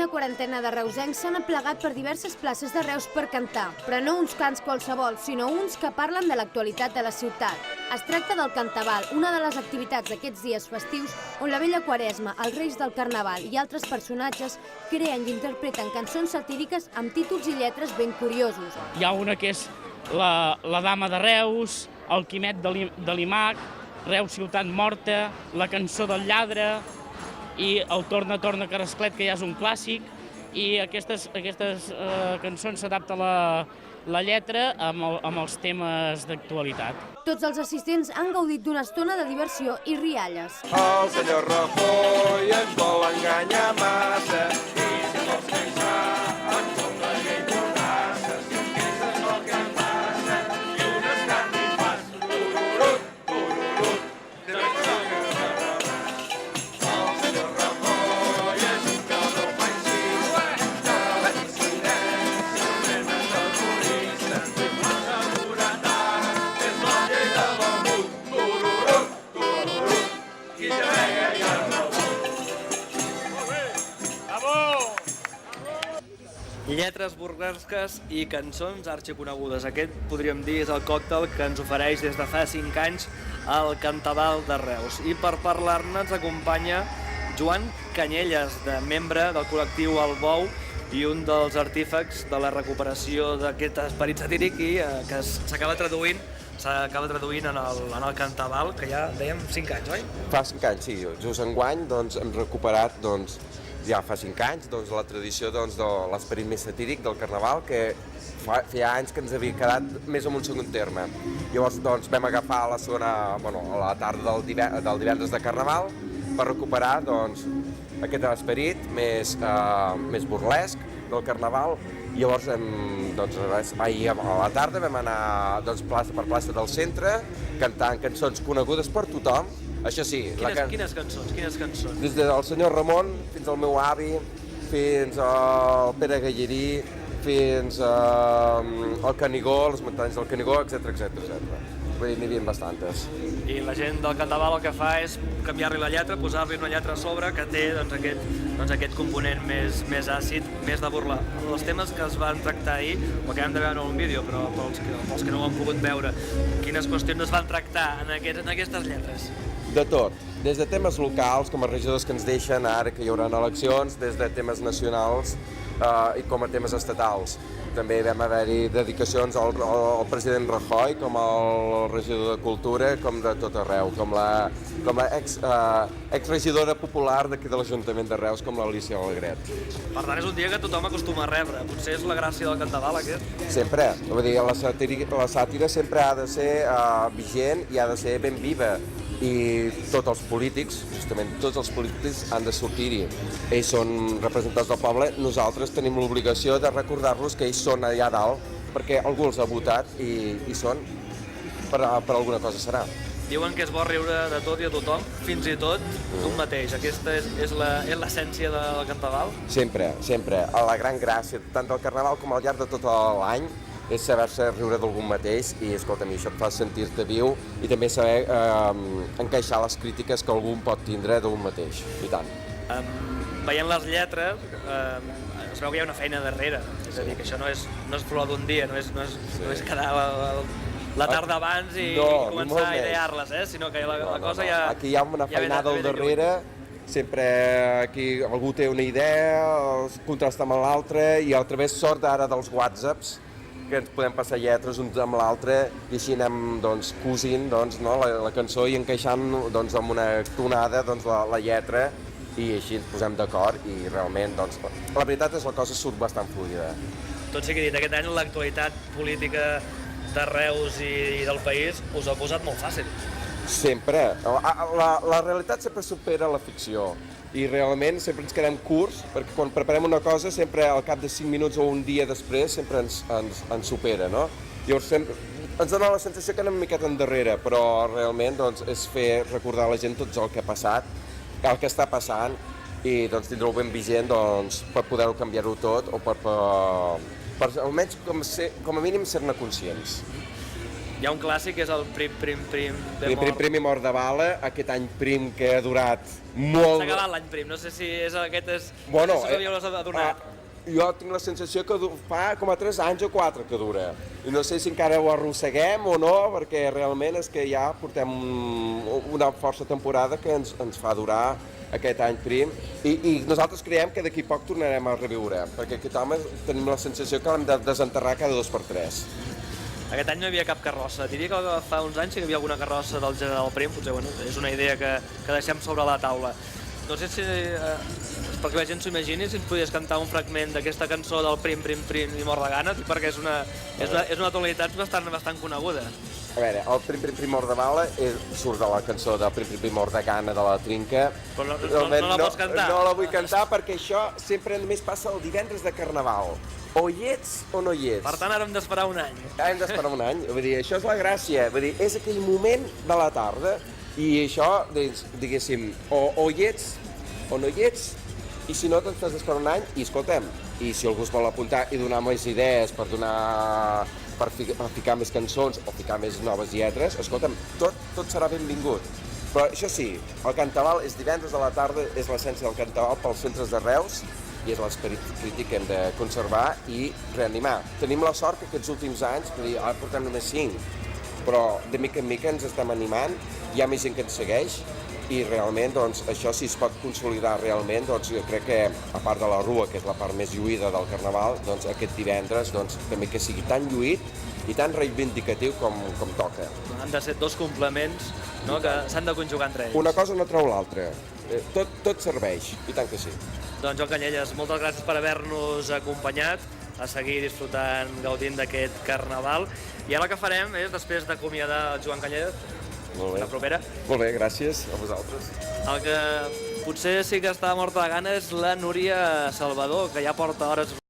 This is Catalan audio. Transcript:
Una quarantena de reusencs s'han aplegat per diverses places de Reus per cantar, però no uns cants qualsevol, sinó uns que parlen de l'actualitat de la ciutat. Es tracta del Cantaval, una de les activitats d'aquests dies festius on la vella Quaresma, els reis del Carnaval i altres personatges creen i interpreten cançons satíriques amb títols i lletres ben curiosos. Hi ha una que és la Dama de Reus, el Quimet de l'Imac, Reus ciutat morta, la cançó del lladre i el Torna, torna Carasclet, que ja és un clàssic, i aquestes cançons s'adapta la lletra amb els temes d'actualitat. Tots els assistents han gaudit d'una estona de diversió i rialles. El senyor Rajoy ens vol enganyar massa i si vols pensar ens vol la llei mordassa. Aquesta és el que passa i unes carnis fas. Tururut, tururut, de ben segur que rebràs. El senyor Rajoy és un cabró feixista que la incidència mena terrorista. La seguretat és la llei de l'embut. Tururut, tururut, qui ja veia ja Lletres burlesques i cançons arxiconegudes. Aquest, podríem dir, és el còctel que ens ofereix des de fa 5 anys el Cantaval de Reus. I per parlar-ne ens acompanya Joan Canyelles, membre del col·lectiu El Bou i un dels artífecs de la recuperació d'aquest esperit satíric i que s'acaba traduint en el Cantaval, que ja dèiem 5 anys, oi? Fa 5 anys, sí. Just enguany hem recuperat ja fa 5 anys la tradició de l'esperit més satíric del Carnaval, que feia anys que ens havia quedat més en un segon terme. Llavors vam agafar a la tarda del divendres de Carnaval per recuperar aquest esperit més burlesc del Carnaval. Llavors, ahir a la tarda vam anar plaça per plaça del centre, cantant cançons conegudes per tothom. Això sí... Quines cançons? Des del senyor Ramon fins al meu avi, fins al Pere Gallerí, fins al Canigó, les muntanyes del Canigó, etc. Vull dir, n'hi havia bastantes. I la gent del Cantaval el que fa és canviar-li la lletra, posar-li una lletra a sobre que té aquest component més àcid, més de burla. Els temes que es van tractar ahir, ho acabem de veure en un vídeo, però pels que no ho han pogut veure, quines qüestions es van tractar en aquestes lletres? De tot, des de temes locals, com a regidors que ens deixen ara que hi haurà eleccions, des de temes nacionals i com a temes estatals. També vam haver-hi dedicacions al president Rajoy, com al regidor de Cultura, com de tot arreu, com la exregidora popular d'aquí de l'Ajuntament de Reus, com l'Alicia Alegret. Per tant, és un dia que tothom acostuma a rebre. Potser és la gràcia del Cantaval, aquest? Sempre. Vull dir, la sàtira sempre ha de ser vigent i ha de ser ben viva. I tots els polítics, justament tots els polítics han de sortir-hi. Ells són representants del poble, nosaltres tenim l'obligació de recordar-los que ells són allà dalt, perquè algú els ha votat i són, per alguna cosa serà. Diuen que és bo riure de tot i a tothom, fins i tot d'un mateix. Aquesta és l'essència del Cantaval? Sempre, sempre. La gran gràcia, tant del Carnaval com al llarg de tot l'any, és saber-se riure d'algun mateix i, escolta'm, això et fa sentir-te viu i també saber encaixar les crítiques que algú pot tindre d'un mateix, i tant. Veient les lletres, es veu que hi ha una feina darrere, és a dir, que això no és flor d'un dia, no és quedar la tarda abans i començar a idear-les, sinó que la cosa ja... Aquí hi ha una feinada al darrere, sempre aquí algú té una idea, contrasta amb l'altre i a través sort ara dels whatsapps, que ens podem passar lletres uns amb l'altre i així anem cosint la cançó i encaixant amb una tonada la lletra i així ens posem d'acord i realment la veritat és la cosa surt bastant fluida. Tot sigui dit, aquest any l'actualitat política de Reus i del país us ha posat molt fàcil. Sempre. La realitat sempre supera la ficció. I realment sempre ens quedem curts, perquè quan preparem una cosa sempre al cap de 5 minuts o un dia després sempre ens supera, no? Llavors ens dona la sensació que anem una miqueta endarrere, però realment és fer recordar a la gent tot el que ha passat, el que està passant i tindre-ho ben vigent per poder-ho canviar-ho tot o per almenys com a mínim ser-ne conscients. Hi ha un clàssic que és el prim de mort. Prim i mort de bala, aquest any prim que ha durat molt... S'ha acabat l'any prim, no sé si aquest és... Bueno, no sé si havíeu adonat. jo tinc la sensació que fa com a 3 anys o 4 que dura. I no sé si encara ho arrosseguem o no, perquè realment és que ja portem una força temporada que ens fa durar aquest any prim i nosaltres creiem que d'aquí poc tornarem a reviure, perquè aquest home tenim la sensació que l'hem de desenterrar cada 2 per 3. Aquest any no hi havia cap carrossa. Diria que fa uns anys sí que hi havia alguna carrossa del General Prim, potser bueno, és una idea que deixem sobre la taula. No sé si, perquè la gent s'ho imagini, si ens podies cantar un fragment d'aquesta cançó del prim i mort de gana, perquè és una tonalitat bastant coneguda. A veure, el prim mort de bala surt de la cançó del prim mort de gana de la Trinca. Però no la pots cantar? No la vull cantar perquè això sempre només passa el divendres de Carnaval. O hi ets o no hi ets. Per tant, ara hem d'esperar un any. Hem d'esperar un any. Vull dir, això és la gràcia. Vull dir, és aquell moment de la tarda i això, diguéssim, o hi ets o no hi ets, i si no, doncs t'has d'esperar un any i escolta'm, i si algú es vol apuntar i donar més idees per ficar més cançons o ficar més noves lletres, escolta'm, tot serà benvingut. Però això sí, el Cantaval és divendres a la tarda, és l'essència del Cantaval pels centres de Reus, i és l'esperit crític que hem de conservar i reanimar. Tenim la sort que aquests últims anys, ara portem només 5, però de mica en mica ens estem animant, hi ha més gent que ens segueix i realment doncs, això si es pot consolidar realment, doncs, jo crec que a part de la Rua, que és la part més lluïda del Carnaval, doncs, aquest divendres doncs, també que sigui tan lluït i tan reivindicatiu com toca. Han de ser 2 complements, no?, que s'han de conjugar entre ells. Una cosa no treu l'altra. Tot serveix, i tant que sí. Doncs Joan Canyelles, moltes gràcies per haver-nos acompanyat, a seguir disfrutant, gaudint d'aquest Carnaval. I ara el que farem és, després d'acomiadar Joan Canyelles, la propera. Molt bé, gràcies a vosaltres. El que potser sí que està morta de gana és la Núria Salvador, que ja porta hores